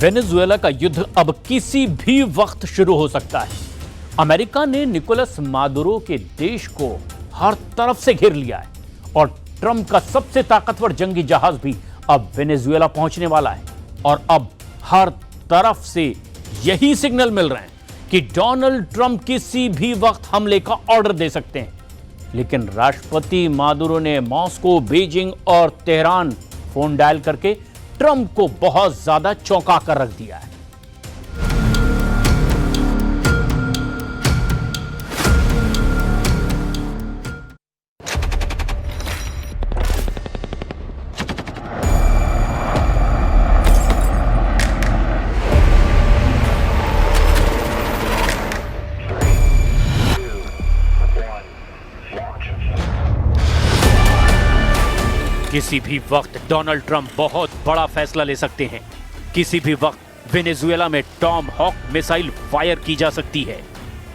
Venezuela का युद्ध अब किसी भी वक्त शुरू हो सकता है। अमेरिका ने निकोलस मादुरो के देश को हर तरफ से घेर लिया है और ट्रंप का सबसे ताकतवर जंगी जहाज भी अब वेनेजुएला पहुंचने वाला है। और अब हर तरफ से यही सिग्नल मिल रहे हैं कि डोनाल्ड ट्रंप किसी भी वक्त हमले का ऑर्डर दे सकते हैं। लेकिन राष्ट्रपति मादुरो ने मॉस्को, बीजिंग और तेहरान फोन डायल करके ट्रंप को बहुत ज्यादा चौंका कर रख दिया है। किसी भी वक्त डोनाल्ड ट्रंप बहुत बड़ा फैसला ले सकते हैं। किसी भी वक्त वेनेजुएला में टॉम हॉक मिसाइल फायर की जा सकती है।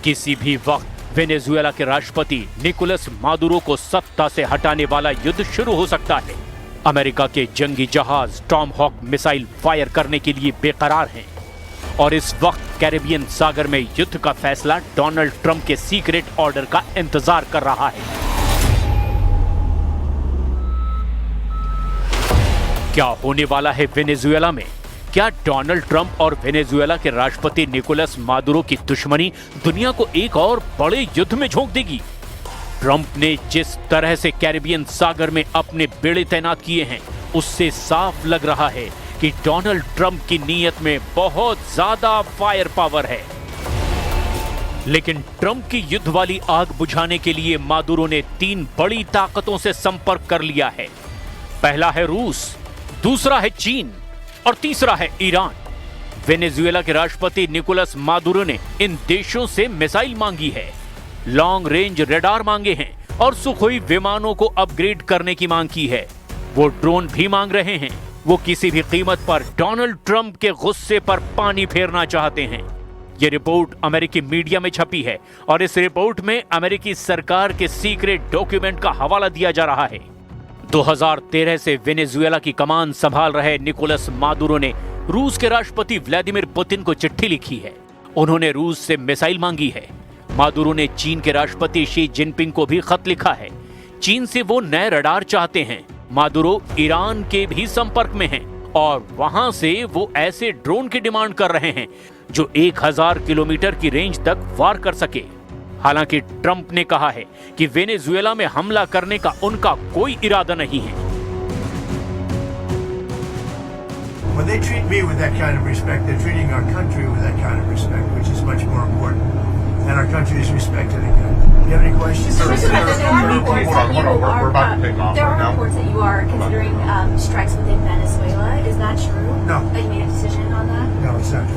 किसी भी वक्त वेनेजुएला के राष्ट्रपति निकोलस मादुरो को सत्ता से हटाने वाला युद्ध शुरू हो सकता है। अमेरिका के जंगी जहाज टॉम हॉक मिसाइल फायर करने के लिए बेकरार हैं और इस वक्त कैरिबियन सागर में युद्ध का फैसला डोनाल्ड ट्रंप के सीक्रेट ऑर्डर का इंतजार कर रहा है। क्या होने वाला है वेनेजुएला में? क्या डोनाल्ड ट्रंप और वेनेजुएला के राष्ट्रपति निकोलस मादुरो की दुश्मनी दुनिया को एक और बड़े युद्ध में झोंक देगी? ट्रंप ने जिस तरह से कैरिबियन सागर में अपने बेड़े तैनात किए हैं, उससे साफ लग रहा है कि डोनाल्ड ट्रंप की नीयत में बहुत ज्यादा फायर पावर है। लेकिन ट्रंप की युद्ध वाली आग बुझाने के लिए मादुरो ने 3 बड़ी ताकतों से संपर्क कर लिया है। पहला है रूस, दूसरा है चीन और तीसरा है ईरान। वेनेजुएला के राष्ट्रपति निकोलस मादुरो ने इन देशों से मिसाइल मांगी है, लॉन्ग रेंज रडार मांगे हैं और सुखोई विमानों को अपग्रेड करने की मांग की है। वो ड्रोन भी मांग रहे हैं। वो किसी भी कीमत पर डोनाल्ड ट्रंप के गुस्से पर पानी फेरना चाहते हैं। ये रिपोर्ट अमेरिकी मीडिया में छपी है और इस रिपोर्ट में अमेरिकी सरकार के सीक्रेट डॉक्यूमेंट का हवाला दिया जा रहा है। 2013 से वेनेजुएला की कमान संभाल रहे निकोलस मादुरो ने रूस के राष्ट्रपति व्लादिमीर पुतिन को चिट्ठी लिखी है। उन्होंने रूस से मिसाइल मांगी है। मादुरो ने चीन के राष्ट्रपति शी जिनपिंग को भी खत लिखा है। चीन से वो नए रडार चाहते हैं। मादुरो ईरान के भी संपर्क में हैं और वहां से वो ऐसे ड्रोन की डिमांड कर रहे हैं जो 1000 किलोमीटर की रेंज तक वार कर सके। हालांकि ट्रंप ने कहा है कि वेनेजुएला में हमला करने का उनका कोई इरादा नहीं है। When they treat me with that kind of respect, they're treating our country with that kind of respect, which is much more important. And our country is respected again. Do you have any questions? There are reports that you are considering strikes within Venezuela. Is that true? No. That you made a decision on that? No, it's not true.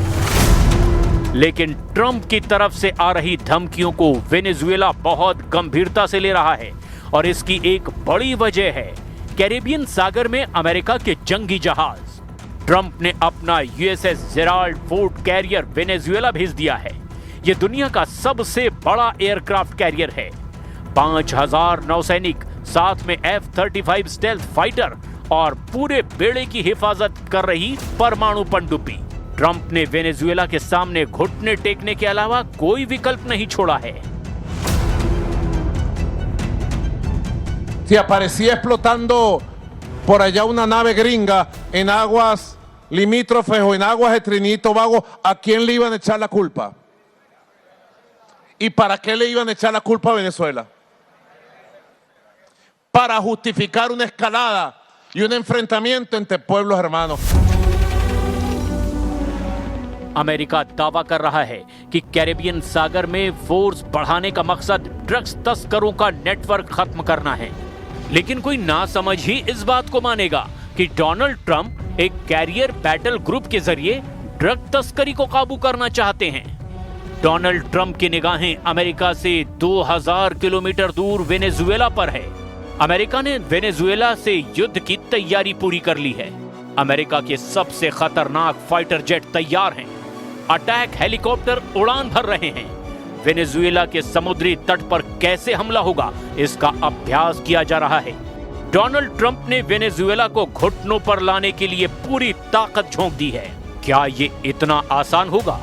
लेकिन Trump की तरफ से आ रही धमकियों को Venezuela बहुत गंभीरता से ले रहा है और इसकी एक बड़ी वजह है कैरिबियन सागर में अमेरिका के जंगी जहाज। ट्रंप ने अपना USS Gerald Ford carrier Venezuela भेज दिया है। यह दुनिया का सबसे बड़ा एयरक्राफ्ट कैरियर है। 5000 नौसैनिक, साथ में F-35 स्टेल्थ फाइटर और पूरे बेड़े की हिफाजत कर रही परमाणु पनडुब्बी। ट्रंप ने वेनेजुएला के सामने घुटने टेकने के अलावा कोई विकल्प नहीं छोड़ा है। Si aparecía explotando por allá una nave gringa en aguas limítrofes o en aguas de Trinidad y Tobago, ¿a quién le iban a echar la culpa? ¿Y para qué le iban a echar la culpa a Venezuela? Para justificar una escalada y un enfrentamiento entre pueblos hermanos. America दावा कर रहा है कि Caribbean सागर में force बढ़ाने का मकसद drugs तस्करों का नेटवर्क खत्म करना है। लेकिन कोई नासमझ ही इस बात को मानेगा कि डोनाल्ड ट्रंप एक कैरियर बैटल ग्रुप के जरिए ड्रग तस्करी को काबू करना चाहते हैं। डोनाल्ड ट्रंप की निगाहें अमेरिका से 2000 किलोमीटर दूर वेनेजुएला पर है। अमेरिका ने वेनेजुएला से युद्ध की तैयारी पूरी कर ली है। अमेरिका के सबसे खतरनाक फाइटर जेट तैयार हैं। अटैक हेलीकॉप्टर उड़ान भर रहे हैं। वेनेजुएला के समुद्री तट पर कैसे हमला होगा, इसका अभ्यास किया जा रहा है। डोनाल्ड ट्रंप ने वेनेजुएला को घुटनों पर लाने के लिए पूरी ताकत झोंक दी है। क्या ये इतना आसान होगा?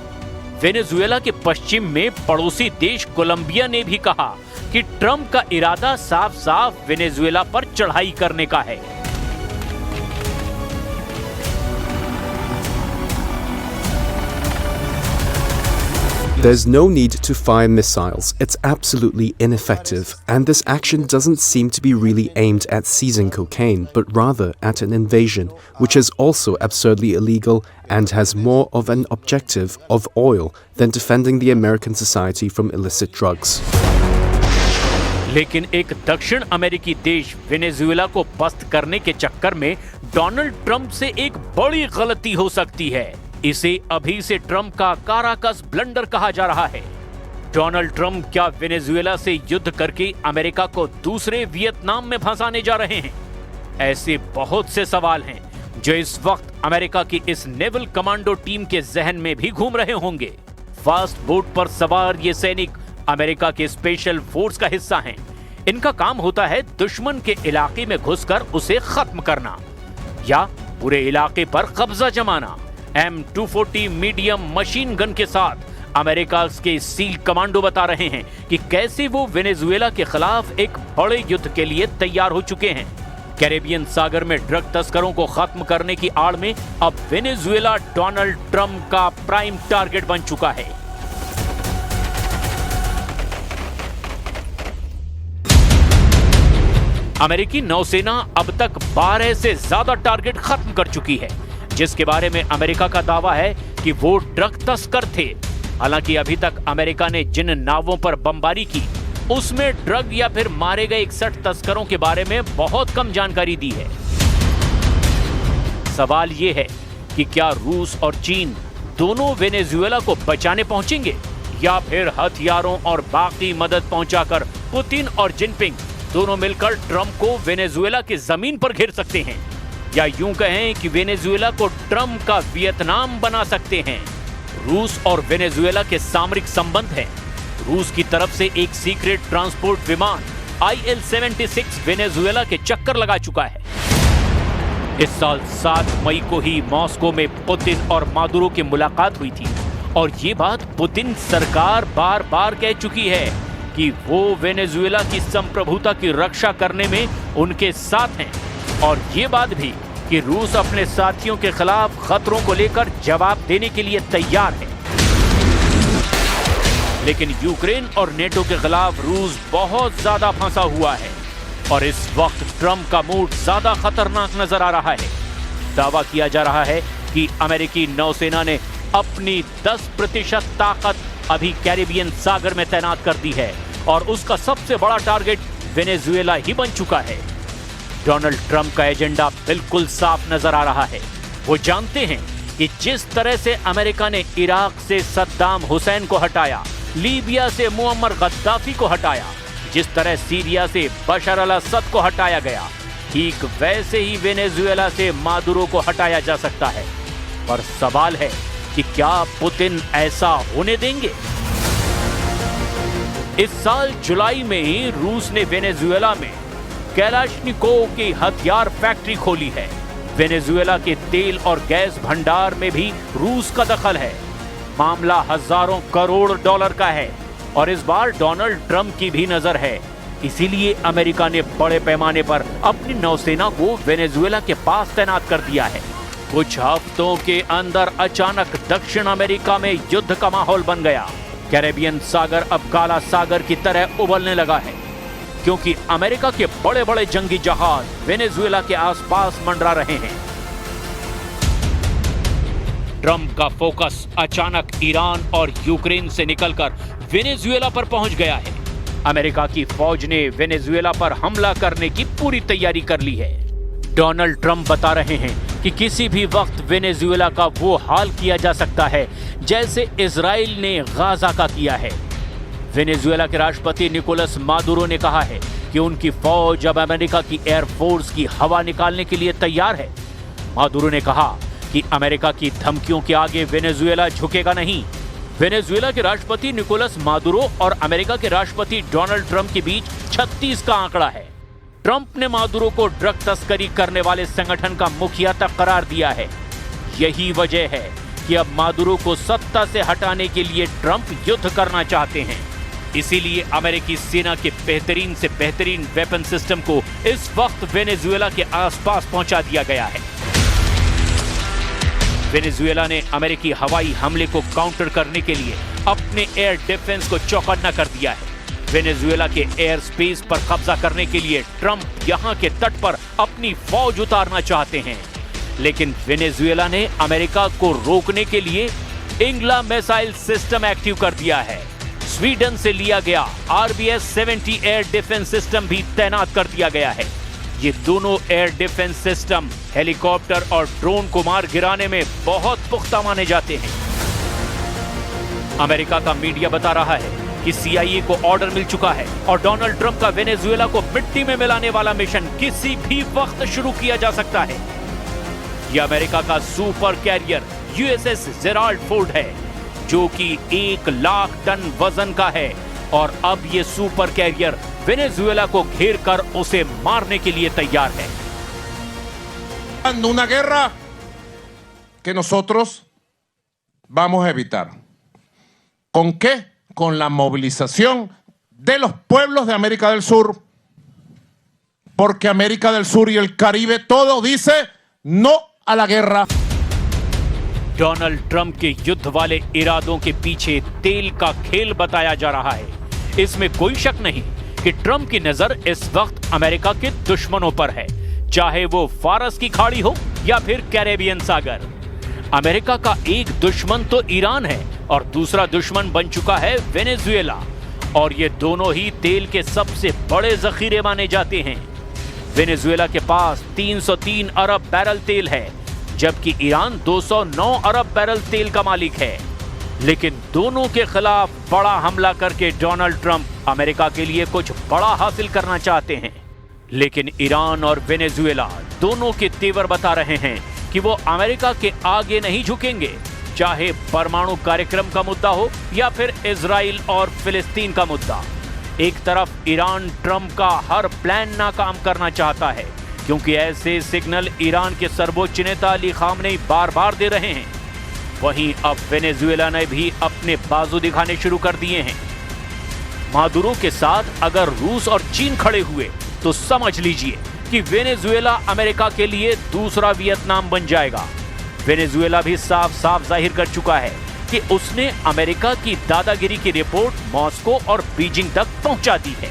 वेनेजुएला के पश्चिम में पड़ोसी देश कोलंबिया ने भी कहा कि ट्रंप का इरादा साफ साफ वेनेजुएला पर चढ़ाई करने का है। There's no need to fire missiles. It's absolutely ineffective, and this action doesn't seem to be really aimed at seizing cocaine, but rather at an invasion, which is also absurdly illegal and has more of an objective of oil than defending the American society from illicit drugs. लेकिन एक दक्षिण अमेरिकी देश Venezuela को पस्त करने के चक्कर में डोनाल्ड ट्रंप से एक बड़ी गलती हो सकती है। इसे अभी से ट्रंप का काराकस ब्लंडर कहा जा रहा है। डोनाल्ड ट्रंप क्या वेनेजुएला से युद्ध करके अमेरिका को दूसरे वियतनाम में फंसाने जा रहे हैं? ऐसे बहुत से सवाल हैं जो इस वक्त अमेरिका की इस नेवल कमांडो टीम के जहन में भी घूम रहे होंगे। फास्ट बोट पर सवार ये सैनिक अमेरिका के स्पेशल फोर्स का हिस्सा हैं। इनका काम होता है दुश्मन के इलाके में घुसकर उसे खत्म करना या पूरे इलाके पर कब्जा जमाना। M240 मीडियम मशीन गन के साथ अमेरिका के सील कमांडो बता रहे हैं कि कैसे वो वेनेजुएला के खिलाफ एक बड़े युद्ध के लिए तैयार हो चुके हैं। कैरेबियन सागर में ड्रग तस्करों को खत्म करने की आड़ में अब वेनेजुएला डोनाल्ड ट्रंप का प्राइम टारगेट बन चुका है। अमेरिकी नौसेना अब तक 12 से ज्यादा टारगेट खत्म कर चुकी है, जिसके बारे में अमेरिका का दावा है कि वो ड्रग तस्कर थे। हालांकि अभी तक अमेरिका ने जिन नावों पर बमबारी की उसमें ड्रग या फिर मारे गए 61 तस्करों के बारे में बहुत कम जानकारी दी है। सवाल ये है कि क्या रूस और चीन दोनों वेनेजुएला को बचाने पहुंचेंगे या फिर हथियारों और बाकी मदद पहुंचाकर पुतिन और जिनपिंग दोनों मिलकर ट्रंप को वेनेजुएला की जमीन पर घेर सकते हैं, या यूं कहें कि वेनेजुएला को ट्रंप का वियतनाम बना सकते हैं। रूस और वेनेजुएला के सामरिक संबंध हैं। रूस की तरफ से एक सीक्रेट ट्रांसपोर्ट विमान IL-76 वेनेजुएला के चक्कर लगा चुका है। इस साल 7 मई को ही मॉस्को में पुतिन और मादुरो की मुलाकात हुई थी और ये बात पुतिन सरकार बार बार कह चुकी है कि वो वेनेजुएला की संप्रभुता की रक्षा करने में उनके साथ हैं, और ये बात भी कि रूस अपने साथियों के खिलाफ खतरों को लेकर जवाब देने के लिए तैयार है। लेकिन यूक्रेन और नेटो के खिलाफ रूस बहुत ज्यादा फंसा हुआ है और इस वक्त ट्रंप का मूड ज्यादा खतरनाक नजर आ रहा है। दावा किया जा रहा है कि अमेरिकी नौसेना ने अपनी 10% ताकत अभी कैरिबियन सागर में तैनात कर दी है और उसका सबसे बड़ा टारगेट वेनेजुएला ही बन चुका है। डोनाल्ड ट्रंप का एजेंडा बिल्कुल साफ नजर आ रहा है। वो जानते हैं कि जिस तरह से अमेरिका ने इराक से सद्दाम हुसैन को हटाया, लीबिया से मुअम्मर गद्दाफी को हटाया, जिस तरह सीरिया से बशर अल असद को हटाया गया, ठीक वैसे ही वेनेजुएला से मादुरो को हटाया जा सकता है। पर सवाल है कि क्या पुतिन ऐसा होने देंगे? इस साल जुलाई में ही रूस ने वेनेजुएला में कैलाशनिकोव की हथियार फैक्ट्री खोली है। वेनेजुएला के तेल और गैस भंडार में भी रूस का दखल है। मामला हजारों करोड़ डॉलर का है और इस बार डोनाल्ड ट्रंप की भी नजर है। इसीलिए अमेरिका ने बड़े पैमाने पर अपनी नौसेना को वेनेजुएला के पास तैनात कर दिया है। कुछ हफ्तों के अंदर अचानक दक्षिण अमेरिका में युद्ध का माहौल बन गया। कैरेबियन सागर अब काला सागर की तरह उबलने लगा है, क्योंकि अमेरिका के बड़े बड़े जंगी जहाज वेनेजुएला के आसपास मंडरा रहे हैं। ट्रंप का फोकस अचानक ईरान और यूक्रेन से निकलकर वेनेजुएला पर पहुंच गया है। अमेरिका की फौज ने वेनेजुएला पर हमला करने की पूरी तैयारी कर ली है। डोनाल्ड ट्रंप बता रहे हैं कि किसी भी वक्त वेनेजुएला का वो हाल किया जा सकता है जैसे इजराइल ने गाजा का किया है। वेनेजुएला के राष्ट्रपति निकोलस मादुरो ने कहा है कि उनकी फौज अब अमेरिका की एयरफोर्स की हवा निकालने के लिए तैयार है। मादुरो ने कहा कि अमेरिका की धमकियों के आगे वेनेजुएला झुकेगा नहीं। वेनेजुएला के राष्ट्रपति निकोलस मादुरो और अमेरिका के राष्ट्रपति डोनाल्ड ट्रंप के बीच 36 का आंकड़ा है। ट्रंप ने मादुरो को ड्रग तस्करी करने वाले संगठन का मुखिया तक करार दिया है। यही वजह है कि अब मादुरो को सत्ता से हटाने के लिए ट्रंप युद्ध करना चाहते हैं। इसीलिए अमेरिकी सेना के बेहतरीन से बेहतरीन वेपन सिस्टम को इस वक्त वेनेजुएला के आसपास पहुंचा दिया गया है। वेनेजुएला ने अमेरिकी हवाई हमले को काउंटर करने के लिए अपने एयर डिफेंस को चौकन्ना कर दिया है। वेनेजुएला के एयर स्पेस पर कब्जा करने के लिए ट्रंप यहां के तट पर अपनी फौज उतारना चाहते हैं, लेकिन वेनेजुएला ने अमेरिका को रोकने के लिए इंग्ला मिसाइल सिस्टम एक्टिव कर दिया है। स्वीडन से लिया गया RBS-70 एयर डिफेंस सिस्टम भी तैनात कर दिया गया है। ये दोनों एयर डिफेंस सिस्टम हेलीकॉप्टर और ड्रोन को मार गिराने में बहुत पुख्ता माने जाते हैं। अमेरिका का मीडिया बता रहा है कि CIA को ऑर्डर मिल चुका है और डोनाल्ड ट्रंप का वेनेजुएला को मिट्टी में मिलाने वाला मिशन किसी भी वक्त शुरू किया जा सकता है। यह अमेरिका का super carrier USS Gerald Ford है, जो कि 1 लाख टन वजन का है, और अब यह सुपर कैरियर वेनेजुएला को घेर कर उसे मारने के लिए तैयार है। Una guerra que nosotros vamos a evitar. ¿Con qué? Con la movilización de los pueblos de América del Sur. Porque América del Sur y el Caribe todo dice no a la guerra. Donald Trump के युद्ध वाले इरादों के पीछे तेल का खेल बताया जा रहा है। इसमें कोई शक नहीं कि ट्रंप की नजर इस वक्त अमेरिका के दुश्मनों पर है, चाहे वो फारस की खाड़ी हो या फिर कैरेबियन सागर। अमेरिका का एक दुश्मन तो ईरान है और दूसरा दुश्मन बन चुका है वेनेजुएला, और ये दोनों ही तेल के सबसे बड़े जखीरे माने जाते हैं। वेनेजुएला के पास 303 अरब बैरल तेल है, जबकि ईरान 209 अरब बैरल तेल का मालिक है। लेकिन दोनों के खिलाफ बड़ा हमला करके डोनाल्ड ट्रंप अमेरिका के लिए कुछ बड़ा हासिल करना चाहते हैं। लेकिन ईरान और वेनेजुएला दोनों के तेवर बता रहे हैं कि वो अमेरिका के आगे नहीं झुकेंगे, चाहे परमाणु कार्यक्रम का मुद्दा हो या फिर इजराइल और फिलिस्तीन का मुद्दा। एक तरफ ईरान ट्रंप का हर प्लान नाकाम करना चाहता है, क्योंकि ऐसे सिग्नल ईरान के सर्वोच्च नेता अली खामनेई बार बार दे रहे हैं। वहीं अब वेनेजुएला ने भी अपने बाजू दिखाने शुरू कर दिए हैं। मादुरो के साथ अगर रूस और चीन खड़े हुए तो समझ लीजिए कि वेनेजुएला अमेरिका के लिए दूसरा वियतनाम बन जाएगा। वेनेजुएला भी साफ साफ जाहिर कर चुका है कि उसने अमेरिका की दादागिरी की रिपोर्ट मॉस्को और बीजिंग तक पहुंचा दी है।